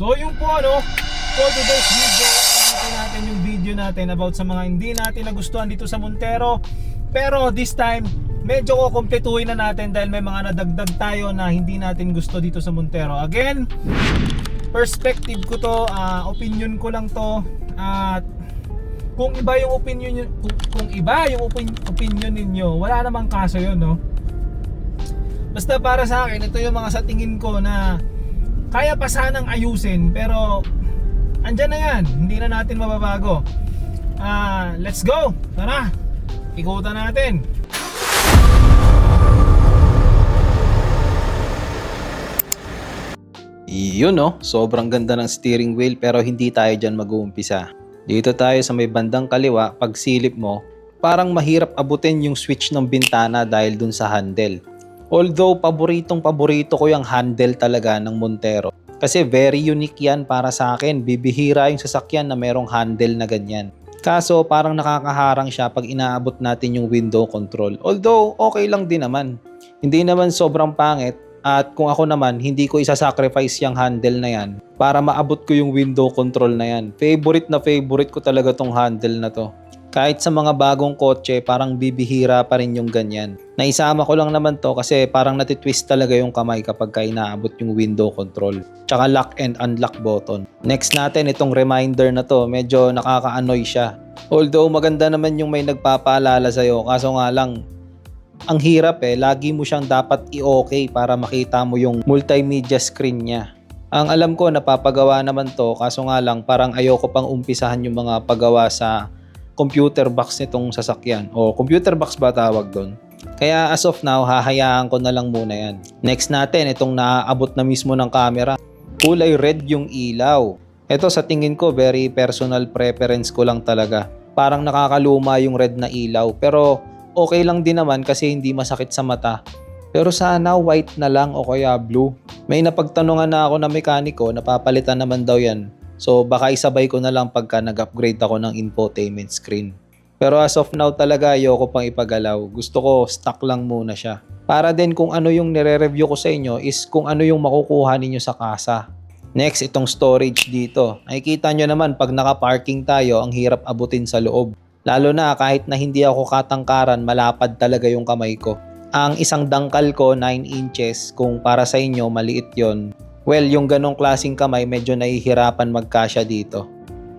So yung po for today's video, natin yung video natin about sa mga hindi natin nagustuhan dito sa Montero. Pero this time, medyo kukumpletuhin na natin dahil may mga nadagdag tayo na hindi natin gusto dito sa Montero. Again, perspective ko to, opinion ko lang to. At kung iba yung opinion opinion ninyo, wala namang kaso yun, no? Basta para sa akin, ito yung mga sa tingin ko na kaya pa sanang ayusin, pero andyan na yan, hindi na natin mababago. Let's go! Tara! Ikutan natin! Yun no, sobrang ganda ng steering wheel pero hindi tayo dyan mag-uumpisa. Dito tayo sa may bandang kaliwa, pag silip mo, parang mahirap abutin yung switch ng bintana dahil dun sa handle. Although paboritong paborito ko yung handle talaga ng Montero. Kasi very unique yan para sa akin. Bibihira yung sasakyan na merong handle na ganyan. Kaso parang nakakaharang siya pag inaabot natin yung window control. Although okay lang din naman. Hindi naman sobrang pangit. At kung ako naman, hindi ko isasacrifice yung handle na yan para maabot ko yung window control na yan. Favorite na favorite ko talaga tong handle na to. Kahit sa mga bagong kotse, parang bibihira pa rin yung ganyan. Naisama ko lang naman to kasi parang natitwist talaga yung kamay kapag inaabot yung window control. Tsaka lock and unlock button. Next natin, itong reminder na to, medyo nakaka-annoy siya. Although maganda naman yung may nagpapaalala sa'yo, kaso nga lang, ang hirap lagi mo siyang dapat i-okay para makita mo yung multimedia screen niya. Ang alam ko, napapagawa naman to, kaso nga lang parang ayoko pang umpisahan yung mga paggawa sa computer box nitong sasakyan. O computer box ba tawag doon? Kaya as of now, hahayaan ko na lang muna yan. Next natin, itong naaabot na mismo ng camera. Kulay red yung ilaw. Ito sa tingin ko, very personal preference ko lang talaga. Parang nakakaluma yung red na ilaw. Pero okay lang din naman kasi hindi masakit sa mata. Pero sana white na lang o kaya blue. May napagtanungan na ako na mekaniko, napapalitan naman daw yan. So baka isabay ko na lang pagka nag-upgrade ako ng infotainment screen. Pero as of now talaga ayoko pang ipagalaw. Gusto ko stock lang muna siya. Para din kung ano yung nire-review ko sa inyo is kung ano yung makukuha ninyo sa kasa. Next, itong storage dito. Nakikita nyo naman pag naka-parking tayo, ang hirap abutin sa loob. Lalo na kahit na hindi ako katangkaran, malapad talaga yung kamay ko. Ang isang dangkal ko 9 inches, kung para sa inyo maliit yon. Well, yung ganong klaseng kamay medyo nahihirapan magkasya dito.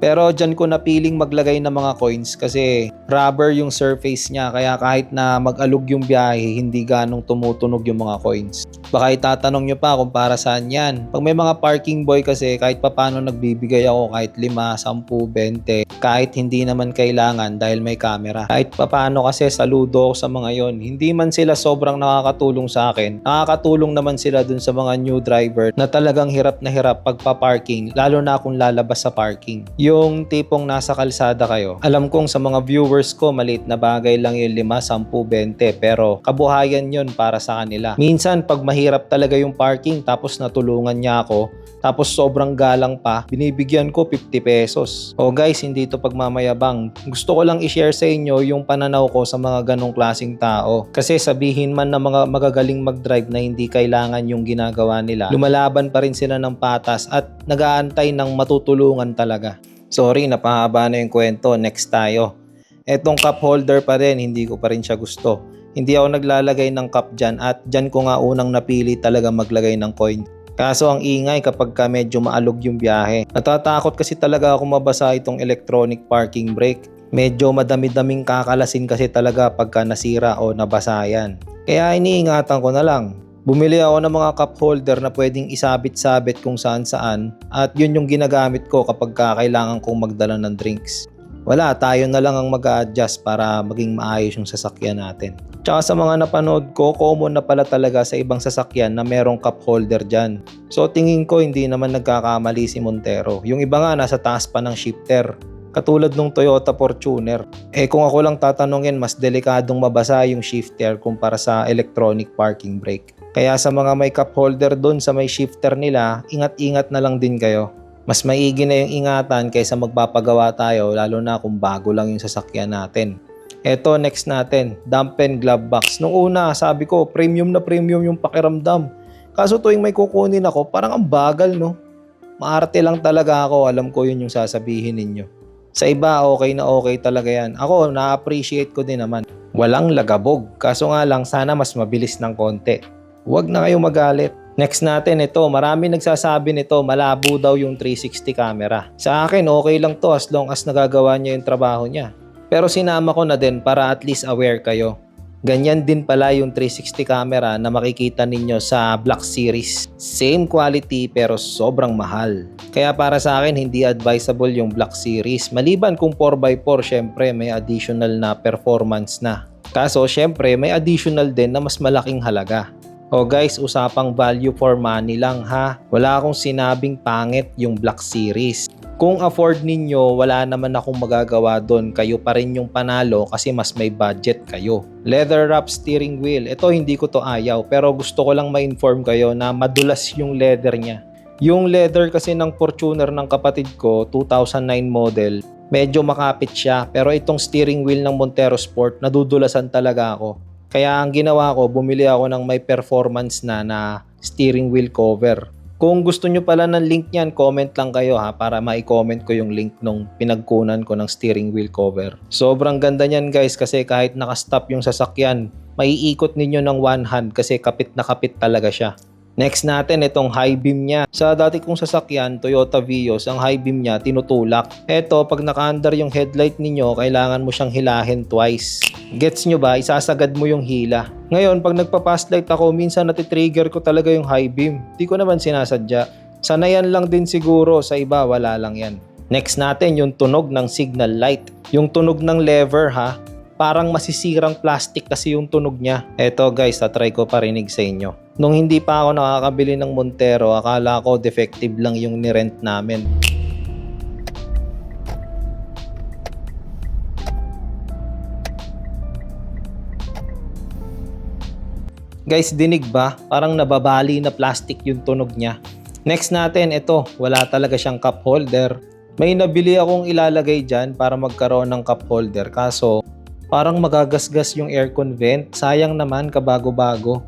Pero dyan ko napiling maglagay ng mga coins kasi rubber yung surface niya kaya kahit na mag-alog yung biyahe, hindi ganong tumutunog yung mga coins. Baka itatanong nyo pa kung para saan yan. Pag may mga parking boy kasi kahit papano nagbibigay ako kahit 5, 10, 20 kahit hindi naman kailangan dahil may camera. Kahit papano kasi saludo ako sa mga yon. Hindi man sila sobrang nakakatulong sa akin. Nakakatulong naman sila dun sa mga new driver na talagang hirap na hirap pagpa-parking lalo na kung lalabas sa parking. Yung tipong nasa kalsada kayo. Alam kong sa mga viewers ko maliit na bagay lang yung 5, 10, 20 pero kabuhayan yon para sa kanila. Minsan pag mahirap talaga yung parking tapos natulungan niya ako tapos sobrang galang pa, binibigyan ko 50 pesos. O guys, hindi ito pagmamayabang. Gusto ko lang i-share sa inyo yung pananaw ko sa mga ganong klaseng tao. Kasi sabihin man ng mga magagaling mag-drive na hindi kailangan yung ginagawa nila, lumalaban pa rin sila ng patas at nag-aantay ng matutulungan talaga. Sorry, napahaba na yung kwento. Next tayo. Etong cup holder pa rin, hindi ko pa rin siya gusto. Hindi ako naglalagay ng cup dyan at dyan ko nga unang napili talaga maglagay ng coin. Kaso ang ingay kapag medyo maalog yung biyahe. Natatakot kasi talaga ako mabasa itong electronic parking brake. Medyo madami-daming kakalasin kasi talaga pagka nasira o nabasa yan. Kaya iniingatan ko na lang. Bumili ako ng mga cup holder na pwedeng isabit-sabit kung saan-saan at yun yung ginagamit ko kapag kailangan kong magdala ng drinks. Wala, tayo na lang ang mag-a-adjust para maging maayos yung sasakyan natin. Tsaka sa mga napanood ko, common na pala talaga sa ibang sasakyan na merong cup holder dyan. So tingin ko hindi naman nagkakamali si Montero. Yung iba nga nasa taas pa ng shifter. Katulad nung Toyota Fortuner. Kung ako lang tatanungin, mas delikadong mabasa yung shifter kumpara sa electronic parking brake. Kaya sa mga may cup holder dun sa may shifter nila, ingat-ingat na lang din kayo. Mas maigi na yung ingatan kaysa magpapagawa tayo lalo na kung bago lang yung sasakyan natin. Eto, next natin, dampen glove box. Nung una, sabi ko, premium na premium yung pakiramdam. Kaso tuwing may kukunin ako, parang ang bagal, no? Maarte lang talaga ako, alam ko yun yung sasabihin ninyo. Sa iba, okay na okay talaga yan. Ako, na-appreciate ko din naman. Walang lagabog, kaso nga lang sana mas mabilis ng konti. Huwag na kayong magalit. Next natin ito, marami nagsasabi nito, malabo daw yung 360 camera. Sa akin, okay lang to as long as nagagawa niya yung trabaho niya. Pero sinama ko na din para at least aware kayo. Ganyan din pala yung 360 camera na makikita ninyo sa Black Series. Same quality pero sobrang mahal. Kaya para sa akin hindi advisable yung Black Series. Maliban kung 4x4 syempre may additional na performance na. Kaso syempre may additional din na mas malaking halaga. O guys, usapang value for money lang ha. Wala akong sinabing pangit yung Black Series. Kung afford ninyo, wala naman akong magagawa doon. Kayo pa rin yung panalo kasi mas may budget kayo. Leather wrap steering wheel. Ito hindi ko to ayaw pero gusto ko lang ma-inform kayo na madulas yung leather niya. Yung leather kasi ng Fortuner ng kapatid ko, 2009 model, medyo makapit siya. Pero itong steering wheel ng Montero Sport, nadudulasan talaga ako. Kaya ang ginawa ko, bumili ako ng may performance na steering wheel cover. Kung gusto nyo pala ng link niyan, comment lang kayo ha para ma-comment ko yung link nung pinagkunan ko ng steering wheel cover. Sobrang ganda niyan guys kasi kahit nakastop yung sasakyan, maiikot ninyo ng one hand kasi kapit na kapit talaga siya. Next natin itong high beam niya. Sa dati kong sasakyan, Toyota Vios, ang high beam niya tinutulak. Eto, pag naka-under yung headlight ninyo, kailangan mo siyang hilahin twice. Gets nyo ba? Isasagad mo yung hila. Ngayon, pag nagpa-fastlight ako, minsan natitrigger ko talaga yung high beam. Di ko naman sinasadya. Sanayan lang din siguro, sa iba wala lang yan. Next natin yung tunog ng signal light. Yung tunog ng lever ha, parang masisirang plastic kasi yung tunog niya. Eto guys, tatry ko parinig sa inyo. Nung hindi pa ako nakakabili ng Montero, akala ko defective lang yung nirent namin. Guys, dinig ba? Parang nababali na plastic yung tunog niya. Next natin, ito, wala talaga siyang cup holder. May nabili akong ilalagay dyan para magkaroon ng cup holder. Kaso, parang magagasgas yung aircon vent. Sayang naman, kabago-bago.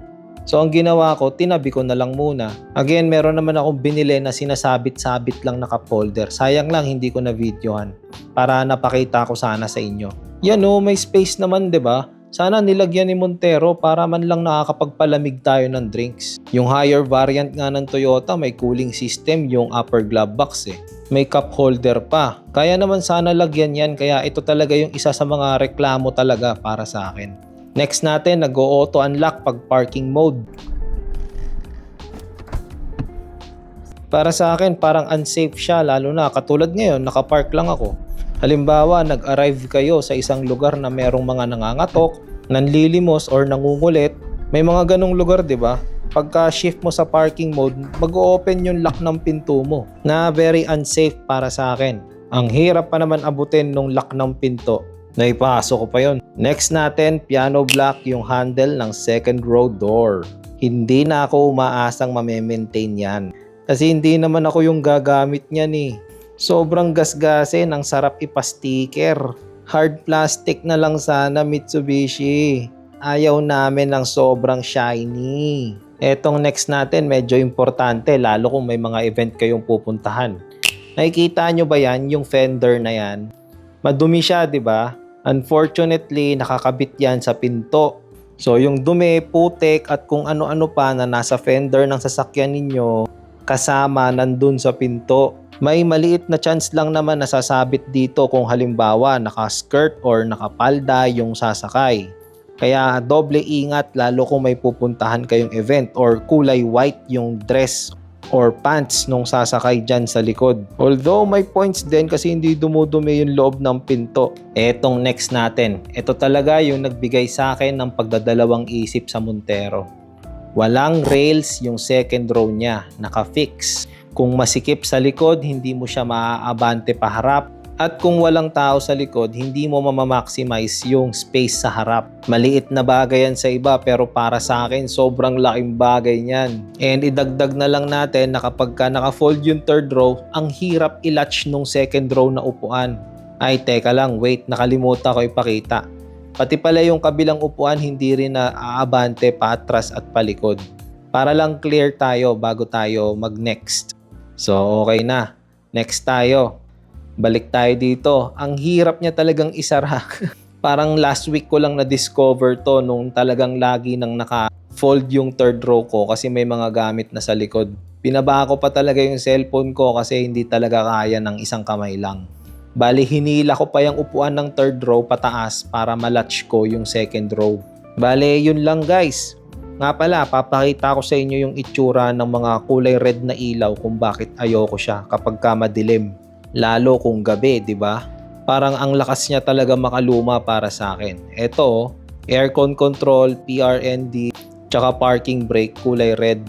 So, ang ginawa ko, tinabi ko na lang muna. Again, meron naman akong binili na sinasabit-sabit lang na cup holder. Sayang lang, hindi ko na videohan. Para napakita ko sana sa inyo. Yan o, may space naman, 'di ba? Sana nilagyan ni Montero para man lang nakakapagpalamig tayo ng drinks. Yung higher variant nga ng Toyota, may cooling system yung upper glove box eh. May cup holder pa. Kaya naman sana lagyan yan, kaya ito talaga yung isa sa mga reklamo talaga para sa akin. Next natin, nag-auto unlock pag parking mode. Para sa akin, parang unsafe siya, lalo na katulad ngayon, nakapark lang ako. Halimbawa, nag-arrive kayo sa isang lugar na merong mga nangangatok, nanlilimos or nangungulit. May mga ganong lugar, di ba? Pagka shift mo sa parking mode, mag-open yung lock ng pinto mo na very unsafe para sa akin. Ang hirap pa naman abutin nung lock ng pinto. Naipasok ko pa yon. Next natin, piano block yung handle ng second row door. Hindi na ako umaasang mame-maintain yan. Kasi hindi naman ako yung gagamit niyan eh. Sobrang gasgasin, ang sarap ipa-sticker. Hard plastic na lang sana Mitsubishi. Ayaw namin ng sobrang shiny. Etong next natin, medyo importante lalo kung may mga event kayong pupuntahan. Nakikita nyo ba yan, yung fender na yan? Madumi siya, di ba? Unfortunately, nakakabit yan sa pinto. So, yung dumi, putik at kung ano-ano pa na nasa fender ng sasakyan ninyo, kasama nandun sa pinto. May maliit na chance lang naman na sasabit dito kung halimbawa naka-skirt or nakapalda yung sasakay. Kaya doble ingat lalo kung may pupuntahan kayong event or kulay white yung dress or pants nung sasakay dyan sa likod. Although may points din kasi hindi dumudumi yung loob ng pinto. Etong next natin. Ito talaga yung nagbigay sa akin ng pagdadalawang isip sa Montero. Walang rails yung second row niya. Naka-fix. Kung masikip sa likod, hindi mo siya maaabante paharap. At kung walang tao sa likod, hindi mo mamamaximize yung space sa harap. Maliit na bagay yan sa iba pero para sa akin, sobrang laking bagay niyan. And idagdag na lang natin na kapag ka naka-fold yung third row, ang hirap i-latch nung second row na upuan. Ay, teka lang, wait, nakalimutan ko ipakita. Pati pala yung kabilang upuan, hindi rin na aabante, paatras at palikod. Para lang clear tayo bago tayo mag-next. So okay na. Next tayo. Balik tayo dito. Ang hirap niya talagang isara. Parang last week ko lang na-discover to nung talagang lagi nang naka-fold yung third row ko kasi may mga gamit na sa likod. Pinaba ko pa talaga yung cellphone ko kasi hindi talaga kaya ng isang kamay lang. Bali, hinila ko pa yung upuan ng third row pataas para malatch ko yung second row. Bali, yun lang guys. Nga pala, papakita ko sa inyo yung itsura ng mga kulay red na ilaw kung bakit ayoko siya kapag ka madilim. Lalo kung gabi, di ba? Parang ang lakas niya talaga makaluma para sa akin. Ito, aircon control, PRND, tsaka parking brake kulay red.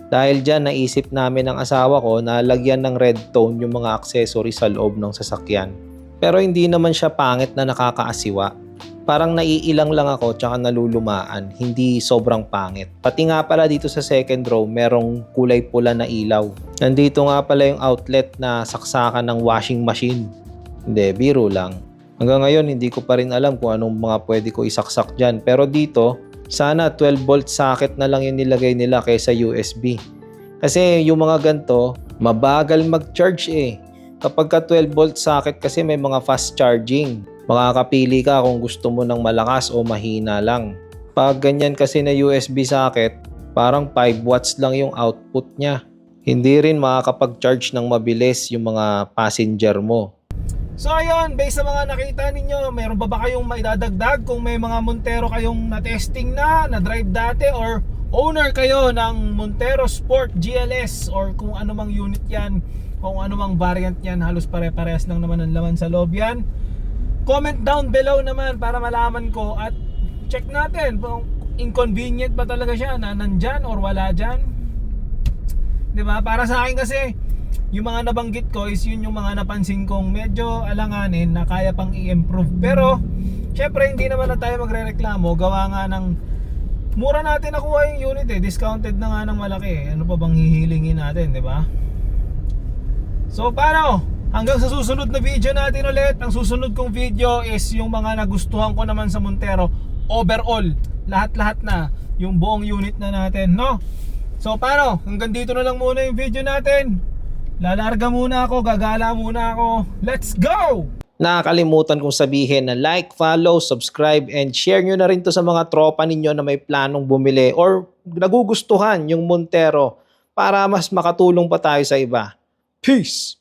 Dahil dyan naisip namin ng asawa ko na lagyan ng red tone yung mga accessory sa loob ng sasakyan. Pero hindi naman siya pangit na nakakaasiwa. Parang naiilang lang ako tsaka nalulumaan, hindi sobrang pangit. Pati nga pala dito sa second row, merong kulay pula na ilaw. Nandito nga pala yung outlet na saksakan ng washing machine. Hindi, biro lang. Hanggang ngayon, hindi ko pa rin alam kung anong mga pwede ko isaksak dyan. Pero dito, sana 12 volt socket na lang yung nilagay nila kaysa USB. Kasi yung mga ganito, mabagal mag-charge eh. Kapag ka 12 volt socket kasi may mga fast charging. Makakapili ka kung gusto mo ng malakas o mahina lang. Pag ganyan kasi na USB socket, parang 5 watts lang yung output niya. Hindi rin makakapag-charge ng mabilis yung mga passenger mo. So ayun, based sa mga nakita ninyo, meron ba kayong maidadagdag kung may mga Montero kayong na-testing na-drive dati, or owner kayo ng Montero Sport GLS or kung ano mang unit yan, kung ano mang variant yan, halos pare-parehas lang naman ang laman sa loob yan. Comment down below naman para malaman ko at check natin kung inconvenient ba talaga siya na nandyan or wala dyan. Diba? Para sa akin kasi, yung mga nabanggit ko is yun yung mga napansin kong medyo alanganin na kaya pang i-improve. Pero syempre hindi naman na tayo magre-reklamo, gawa nga ng mura natin nakuha yung unit eh, discounted na nga ng malaki. Ano pa bang hihilingin natin, di ba? So paano? Hanggang sa susunod na video natin ulit. Ang susunod kong video is yung mga nagustuhan ko naman sa Montero overall, lahat-lahat na yung buong unit na natin, no? So paano? Hanggang dito na lang muna yung video natin. Lalarga muna ako, gagala muna ako. Let's go! Nakakalimutan kong sabihin na like, follow, subscribe, and share nyo na rin to sa mga tropa ninyo na may planong bumili or nagugustuhan yung Montero para mas makatulong pa tayo sa iba. Peace!